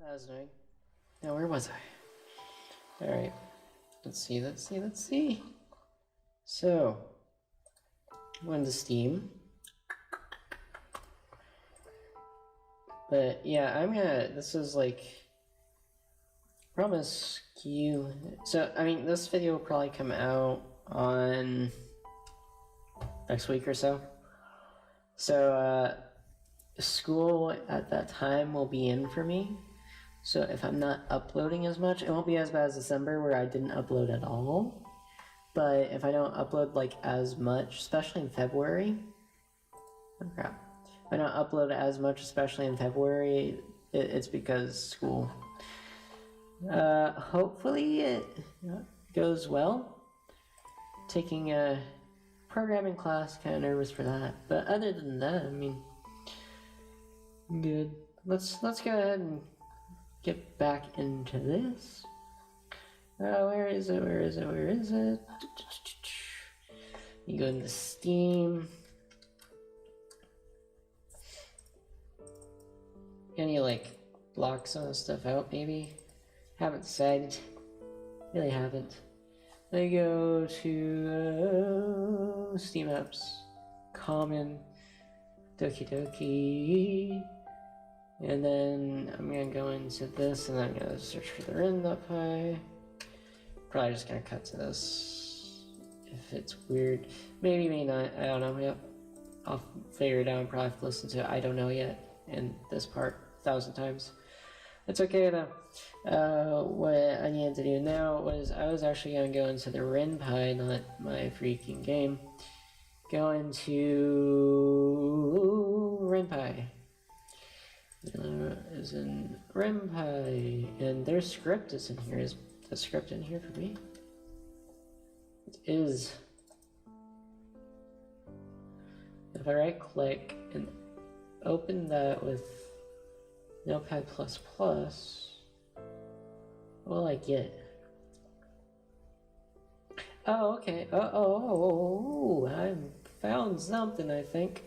That was annoying. Now, where was I? Alright. Let's see. So, went to Steam. But yeah, this is like, promise you. So, I mean, this video will probably come out on next week or so. So, school at that time will be in for me. So if I'm not uploading as much, it won't be as bad as December where I didn't upload at all. But if I don't upload like as much, especially in February, oh crap. If I don't upload as much, especially in February, it's because school. Hopefully it goes well. Taking a programming class, kind of nervous for that. But other than that, I mean, good. Let's go ahead and get back into this. Where is it? You go into Steam. Any like block some of stuff out maybe? Haven't said. Really haven't. I go to Steam apps. Common. Doki Doki. And then I'm gonna go into this and I'm gonna search for the Renpy. Probably just gonna cut to this if it's weird. Maybe, maybe not. I don't know. Yep. I'll figure it out and probably have to listen to I don't know yet in this part 1,000 times. It's okay though. What I needed to do now was I was actually gonna go into the Renpy, not my freaking game. Go into Renpy. Is in Renpy, and their script is in here. Is the script in here for me? It is. If I right click and open that with Notepad++, what will I get? Oh, okay. I found something, I think.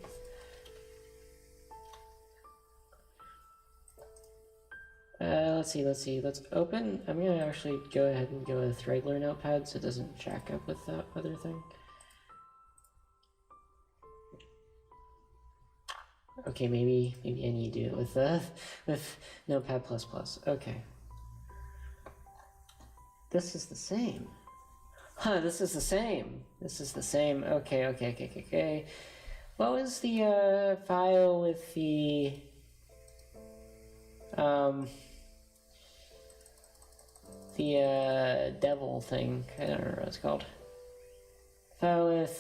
Let's see. Let's open. I'm gonna actually go ahead and go with regular Notepad so it doesn't jack up with that other thing. Okay, maybe I need to do it with Notepad++. Okay. This is the same. Huh, this is the same. Okay. What was the file with the devil thing? I don't remember what it's called. File with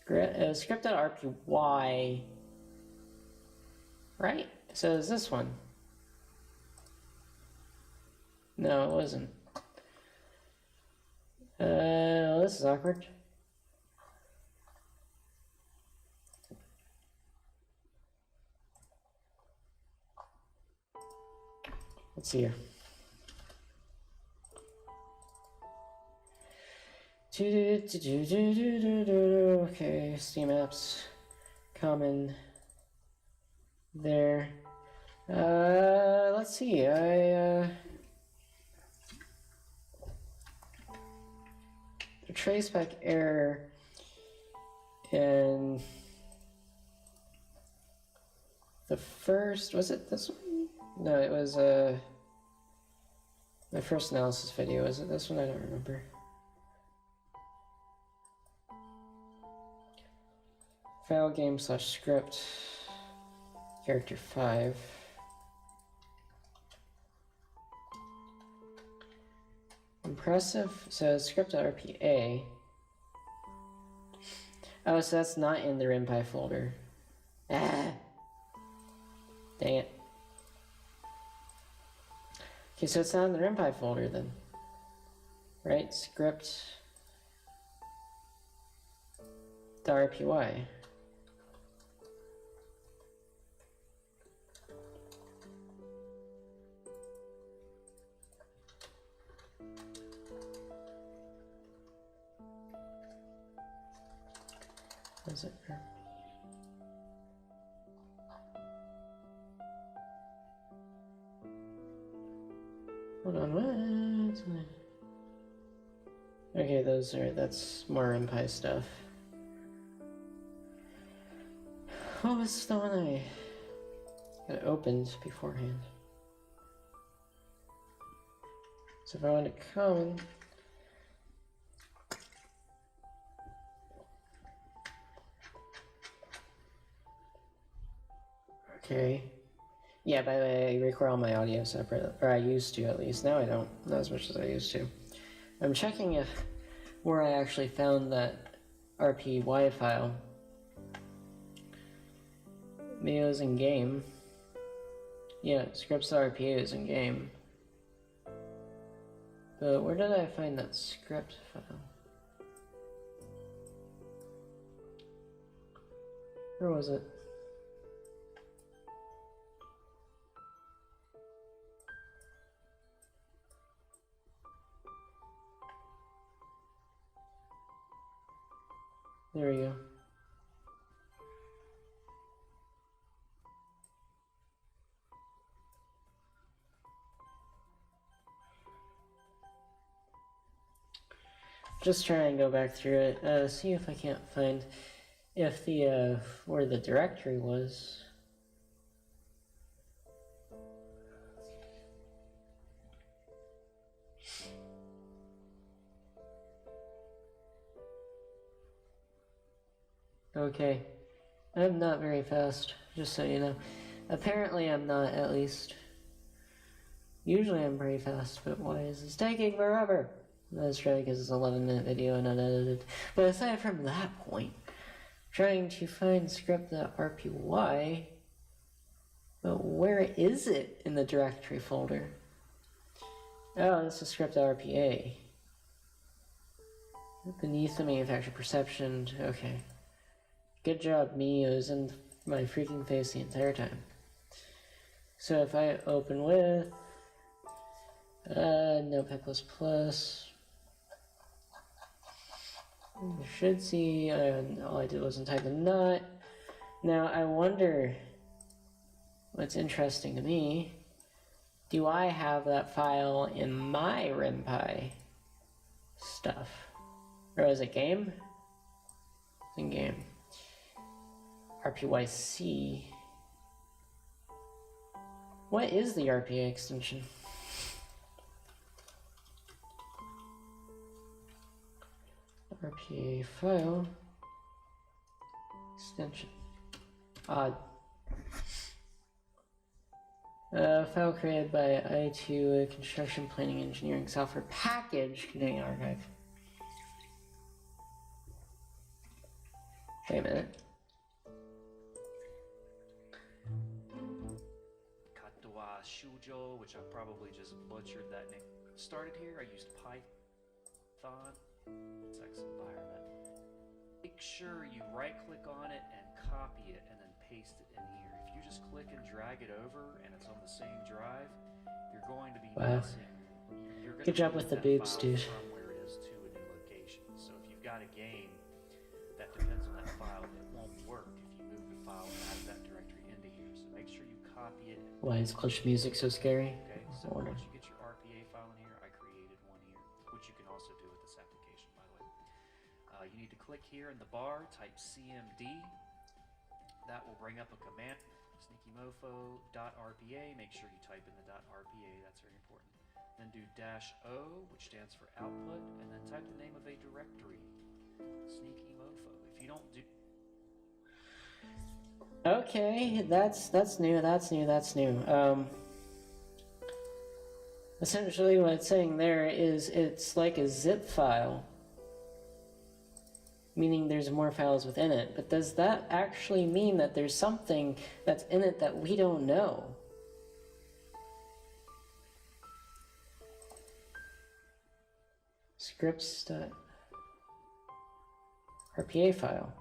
script.rpy, right? So is this one? No, it wasn't. This is awkward. Let's see here. Okay, Steam apps, common, there. Let's see, the traceback error in the first, was it this one? No, it was, my first analysis video. Was it this one? I don't remember. File game / script character 5. Impressive. So script.rpa. Oh, so that's not in the Renpy folder. Ah, dang it. Okay, so it's not in the Renpy folder then, right? Script.rpy. Is it? Hold on, what? Okay, that's more Renpy stuff. What was the one I got opened beforehand? So if I want to come... Okay. Yeah, by the way, I record all my audio separate, or I used to at least. Now I don't, not as much as I used to. I'm checking if where I actually found that RPY file. Maybe it was in game. Yeah, scripts.rpa is in game. But where did I find that script file? Where was it? There we go. Just try and go back through it, see if I can't find if the where the directory was. Okay, I'm not very fast, just so you know. Apparently I'm not, at least. Usually I'm pretty fast, but why is this taking forever? That's right, because it's an 11-minute video and unedited. But aside from that point, trying to find script.rpy, but where is it in the directory folder? Oh, this is script.rpa. Beneath the manufacturer perception, okay. Good job, me, it was in my freaking face the entire time. So if I open with Notepad++, you should see, all I did wasn't type in not. Now I wonder, what's interesting to me, do I have that file in my Renpy stuff? Or is it game? It's in game. RPYC. What is the RPA extension? RPA file extension. Odd. File created by I2 construction planning engineering software package containing archive. Wait a minute. Katawa Shujo, which I probably just butchered that name. Started here, I used Python. Sex environment. Make sure you right click on it and copy it and then paste it in here. If you just click and drag it over and it's on the same drive, you're going to be missing. Good job with the boobs, dude. From where it is to a new location. So if you've got a game that depends on that file, it won't work if you move the file out of that directory into here. So make sure you copy it. Why is glitch music so scary? Okay, so once you get your RPA file in here, I created one here, which you can also do with this application, by the way. You need to click here in the bar, type CMD. That will bring up a command, sneakymofo.rpa. Make sure you type in the .rpa, that's very important. Then do -O, which stands for output, and then type the name of a directory, sneakymofo. If you don't do... Okay, that's new. Essentially what it's saying there is it's like a zip file, meaning there's more files within it. But does that actually mean that there's something that's in it that we don't know? Scripts.rpa file.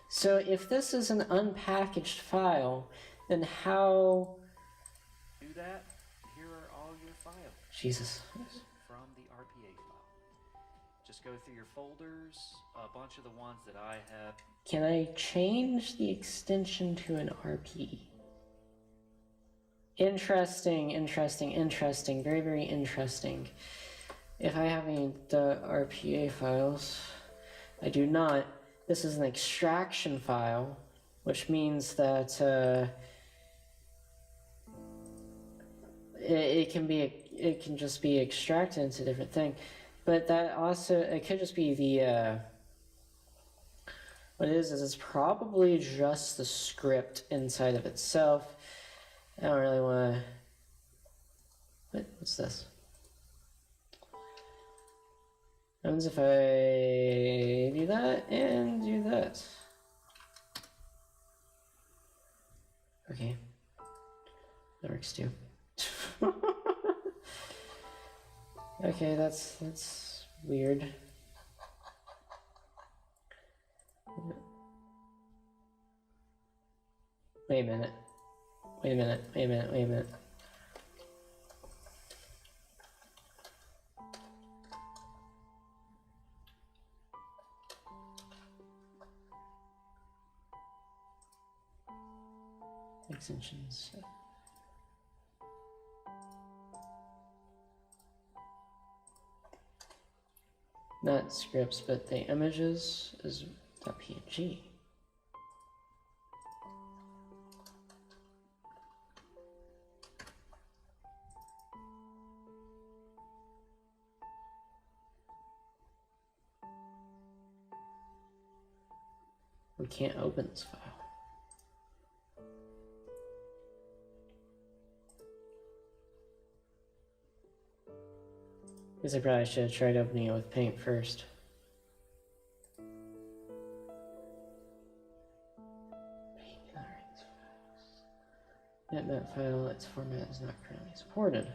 So if this is an unpackaged file, then how... do that, here are all your files. Jesus. From the RPA file. Just go through your folders, a bunch of the ones that I have. Can I change the extension to an RP? Interesting. Very, very interesting. If I have any .rpa files, I do not. This is an extraction file, which means that it can just be extracted into a different thing. But that also, it could just be the what it is it's probably just the script inside of itself. I don't really want to. What's this? What happens if I do that and do that? Okay, that works too. Okay, that's weird. Wait a minute. Extensions. Not scripts, but the images is .png. We can't open this file. Guess I probably should have tried opening it with Paint first. Bitmap file, its format is not currently supported.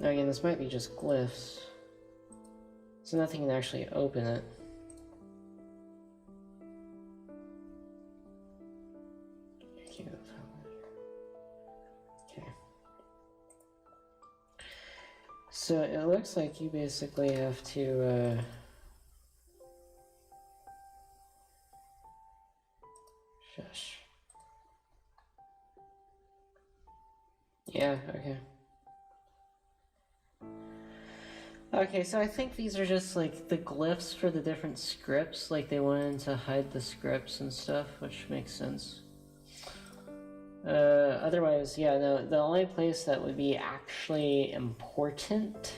Again, this might be just glyphs, so nothing can actually open it. Okay. So it looks like you basically have to shush. Yeah, okay. Okay, so I think these are just like the glyphs for the different scripts, like they wanted to hide the scripts and stuff, which makes sense. Otherwise, yeah, the only place that would be actually important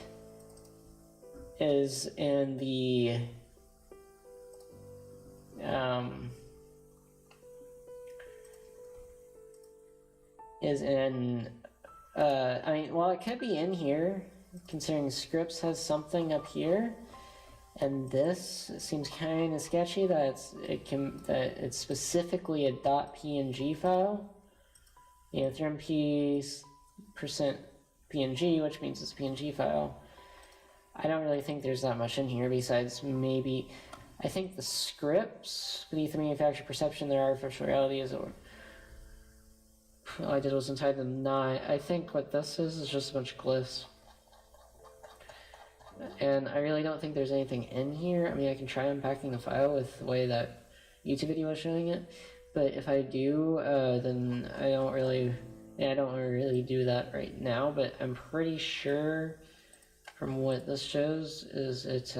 is in the I mean, well, it could be in here, considering scripts has something up here, and this seems kind of sketchy that it's specifically a .png file. You know, Renpy %png, which means it's a PNG file. I don't really think there's that much in here besides maybe, I think the scripts beneath the manufacturer perception, their artificial realities, or all I did was untie them. Nah, I think what this is just a bunch of glyphs. And I really don't think there's anything in here. I mean, I can try unpacking the file with the way that YouTube video was showing it, but if I do, then I don't really do that right now, but I'm pretty sure from what this shows is it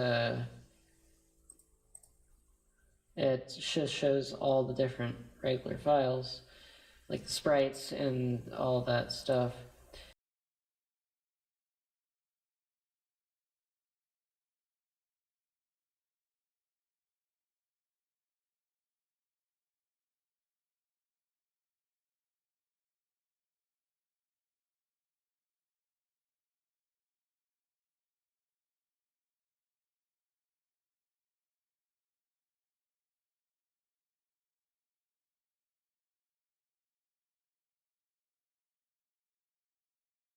just shows all the different regular files, like the sprites and all that stuff.